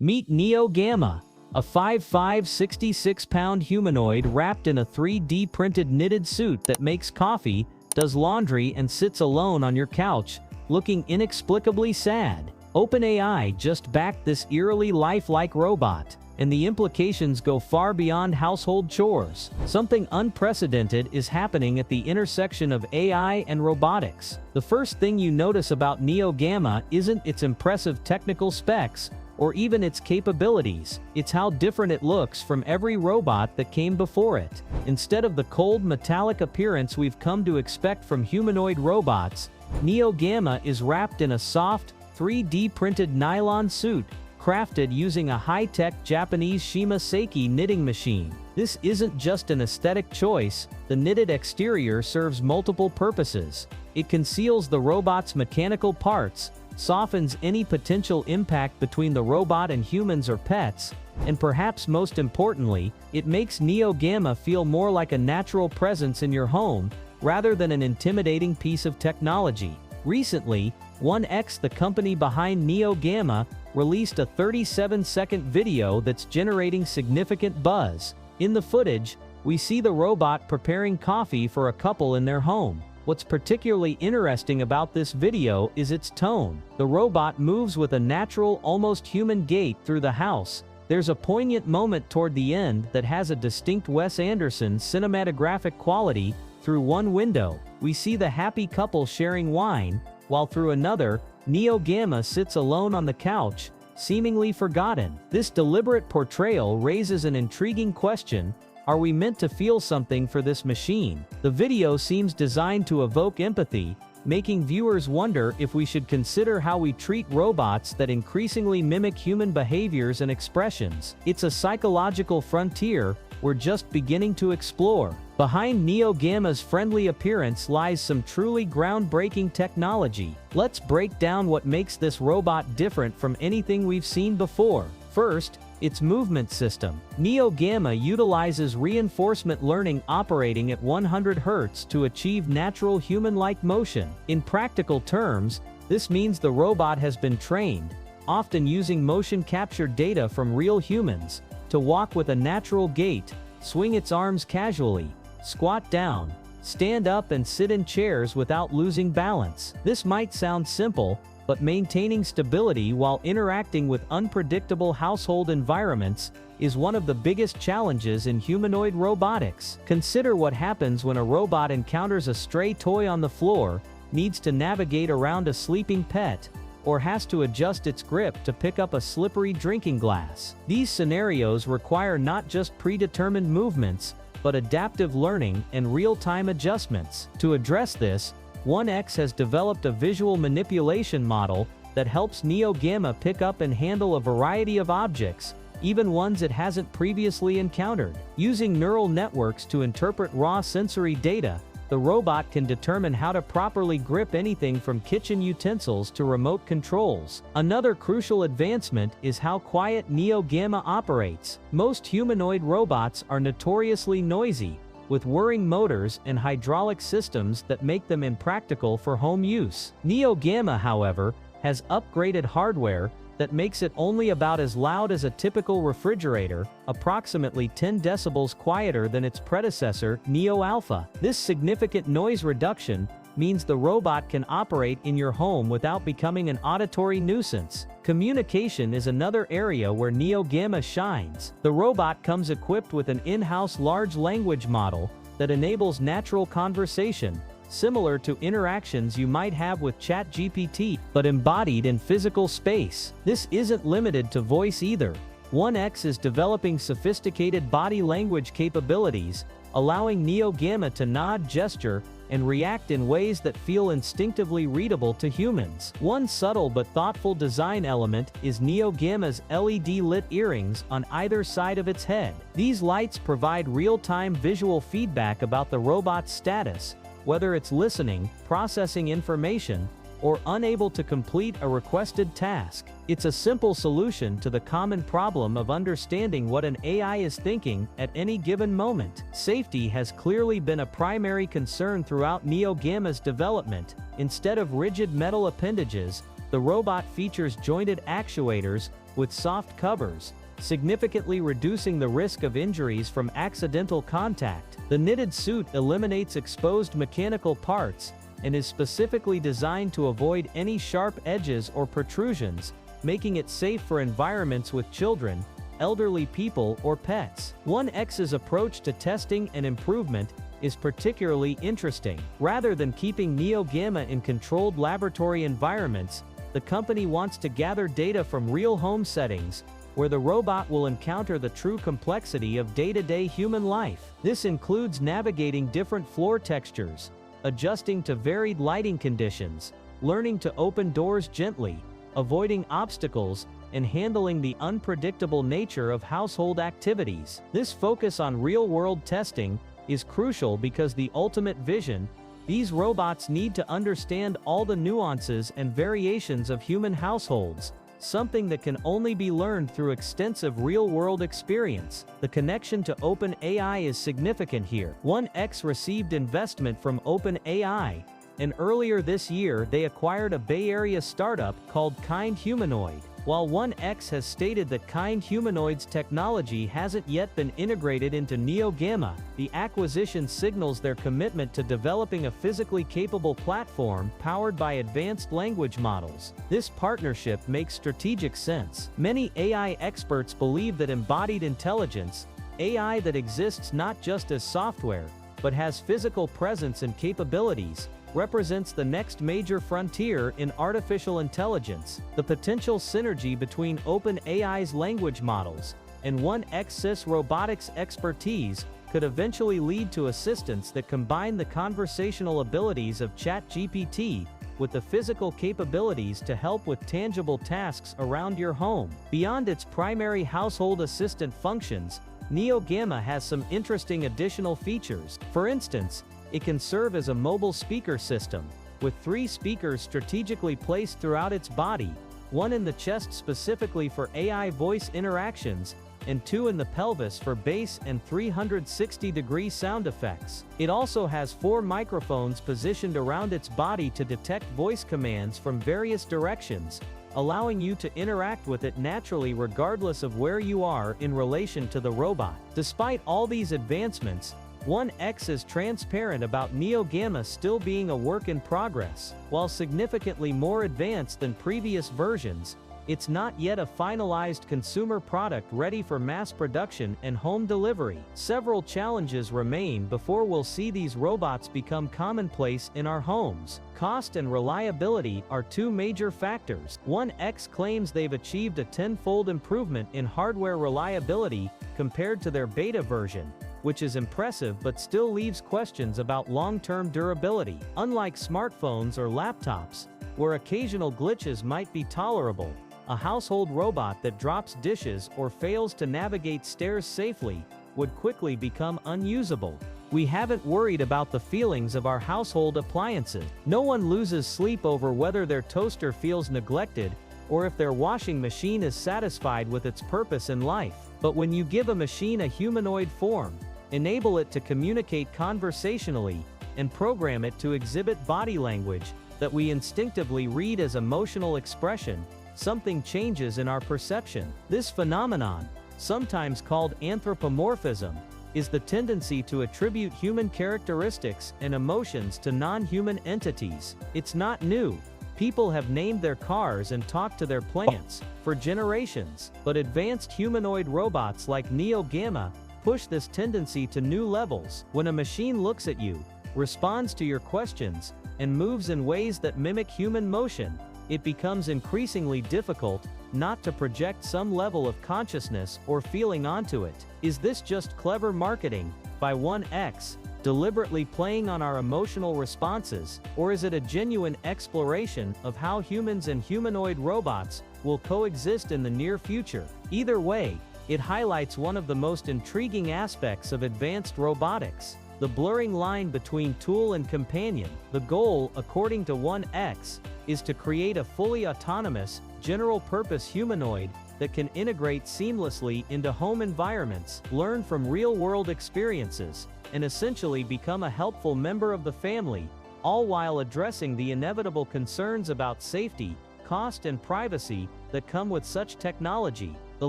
Meet Neo Gamma, a 5'5", 66-pound humanoid wrapped in a 3D printed knitted suit that makes coffee, does laundry and sits alone on your couch, looking inexplicably sad. OpenAI just backed this eerily lifelike robot, and the implications go far beyond household chores. Something unprecedented is happening at the intersection of AI and robotics. The first thing you notice about Neo Gamma isn't its impressive technical specs, or even its capabilities. It's how different it looks from every robot that came before it. Instead of the cold metallic appearance we've come to expect from humanoid robots, Neo Gamma is wrapped in a soft, 3D printed nylon suit, crafted using a high-tech Japanese Shima Seiki knitting machine. This isn't just an aesthetic choice. The knitted exterior serves multiple purposes. It conceals the robot's mechanical parts, softens any potential impact between the robot and humans or pets, and perhaps most importantly, it makes Neo Gamma feel more like a natural presence in your home, rather than an intimidating piece of technology. Recently, 1X, the company behind Neo Gamma, released a 37-second video that's generating significant buzz. In the footage, we see the robot preparing coffee for a couple in their home. What's particularly interesting about this video is its tone. The robot moves with a natural, almost human gait through the house. There's a poignant moment toward the end that has a distinct Wes Anderson cinematographic quality. Through one window, we see the happy couple sharing wine, while through another, Neo Gamma sits alone on the couch, seemingly forgotten. This deliberate portrayal raises an intriguing question: are we meant to feel something for this machine? The video seems designed to evoke empathy, making viewers wonder if we should consider how we treat robots that increasingly mimic human behaviors and expressions. It's a psychological frontier we're just beginning to explore. Behind Neo Gamma's friendly appearance lies some truly groundbreaking technology. Let's break down what makes this robot different from anything we've seen before. First, its movement system. Neo Gamma utilizes reinforcement learning operating at 100 Hz to achieve natural human-like motion. In practical terms, this means the robot has been trained, often using motion-captured data from real humans, to walk with a natural gait, swing its arms casually, squat down, stand up and sit in chairs without losing balance. This might sound simple, but maintaining stability while interacting with unpredictable household environments is one of the biggest challenges in humanoid robotics. Consider what happens when a robot encounters a stray toy on the floor, needs to navigate around a sleeping pet, or has to adjust its grip to pick up a slippery drinking glass. These scenarios require not just predetermined movements, but adaptive learning and real-time adjustments. To address this, 1X has developed a visual manipulation model that helps Neo Gamma pick up and handle a variety of objects, even ones it hasn't previously encountered. Using neural networks to interpret raw sensory data, the robot can determine how to properly grip anything from kitchen utensils to remote controls. Another crucial advancement is how quiet Neo Gamma operates. Most humanoid robots are notoriously noisy, with whirring motors and hydraulic systems that make them impractical for home use. Neo Gamma, however, has upgraded hardware that makes it only about as loud as a typical refrigerator, approximately 10 decibels quieter than its predecessor, Neo Alpha. This significant noise reduction means the robot can operate in your home without becoming an auditory nuisance. Communication is another area where Neo Gamma shines. The robot comes equipped with an in-house large language model that enables natural conversation, similar to interactions you might have with ChatGPT, but embodied in physical space. This isn't limited to voice either. 1X is developing sophisticated body language capabilities, allowing Neo Gamma to nod, gesture, and react in ways that feel instinctively readable to humans. One subtle but thoughtful design element is Neo Gamma's LED-lit earrings on either side of its head. These lights provide real-time visual feedback about the robot's status, whether it's listening, processing information, or unable to complete a requested task. It's a simple solution to the common problem of understanding what an AI is thinking at any given moment. Safety has clearly been a primary concern throughout Neo Gamma's development. Instead of rigid metal appendages, the robot features jointed actuators, with soft covers, significantly reducing the risk of injuries from accidental contact. The knitted suit eliminates exposed mechanical parts and is specifically designed to avoid any sharp edges or protrusions, making it safe for environments with children, elderly people, or pets. 1X's approach to testing and improvement is particularly interesting. Rather than keeping Neo Gamma in controlled laboratory environments, the company wants to gather data from real home settings, where the robot will encounter the true complexity of day-to-day human life. This includes navigating different floor textures, adjusting to varied lighting conditions, learning to open doors gently, avoiding obstacles, and handling the unpredictable nature of household activities. This focus on real-world testing is crucial because the ultimate vision, these robots need to understand all the nuances and variations of human households, something that can only be learned through extensive real-world experience. The connection to OpenAI is significant here. 1X received investment from OpenAI, and earlier this year they acquired a Bay Area startup called Kind Humanoid. While 1X has stated that Kind Humanoid's technology hasn't yet been integrated into Neo Gamma, the acquisition signals their commitment to developing a physically capable platform powered by advanced language models. This partnership makes strategic sense. Many AI experts believe that embodied intelligence, AI that exists not just as software, but has physical presence and capabilities, represents the next major frontier in artificial intelligence. The potential synergy between OpenAI's language models and 1X's robotics expertise could eventually lead to assistants that combine the conversational abilities of ChatGPT with the physical capabilities to help with tangible tasks around your home. Beyond its primary household assistant functions, Neo Gamma has some interesting additional features. For instance, it can serve as a mobile speaker system, with 3 speakers strategically placed throughout its body, 1 in the chest specifically for AI voice interactions, and 2 in the pelvis for bass and 360-degree sound effects. It also has 4 microphones positioned around its body to detect voice commands from various directions, allowing you to interact with it naturally regardless of where you are in relation to the robot. Despite all these advancements, 1X is transparent about Neo Gamma still being a work in progress. While significantly more advanced than previous versions, it's not yet a finalized consumer product ready for mass production and home delivery. Several challenges remain before we'll see these robots become commonplace in our homes. Cost and reliability are 2 major factors. 1X claims they've achieved a 10-fold improvement in hardware reliability compared to their beta version, which is impressive but still leaves questions about long-term durability. Unlike smartphones or laptops, where occasional glitches might be tolerable, a household robot that drops dishes or fails to navigate stairs safely would quickly become unusable. We haven't worried about the feelings of our household appliances. No one loses sleep over whether their toaster feels neglected or if their washing machine is satisfied with its purpose in life. But when you give a machine a humanoid form, enable it to communicate conversationally, and program it to exhibit body language that we instinctively read as emotional expression, something changes in our perception. This phenomenon, sometimes called anthropomorphism, is the tendency to attribute human characteristics and emotions to non-human entities. It's not new. People have named their cars and talked to their plants for generations. But advanced humanoid robots like Neo Gamma push this tendency to new levels. When a machine looks at you, responds to your questions, and moves in ways that mimic human motion, it becomes increasingly difficult not to project some level of consciousness or feeling onto it. Is this just clever marketing by 1X, deliberately playing on our emotional responses, or is it a genuine exploration of how humans and humanoid robots will coexist in the near future? Either way, it highlights one of the most intriguing aspects of advanced robotics: the blurring line between tool and companion. The goal, according to 1X, is to create a fully autonomous, general-purpose humanoid that can integrate seamlessly into home environments, learn from real-world experiences, and essentially become a helpful member of the family, all while addressing the inevitable concerns about safety, cost, and privacy that come with such technology. The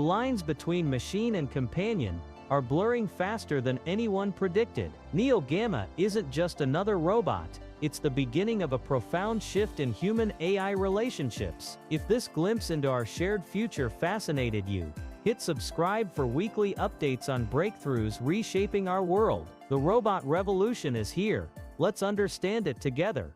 lines between machine and companion are blurring faster than anyone predicted. Neo Gamma isn't just another robot, it's the beginning of a profound shift in human-AI relationships. If this glimpse into our shared future fascinated you, hit subscribe for weekly updates on breakthroughs reshaping our world. The robot revolution is here. Let's understand it together.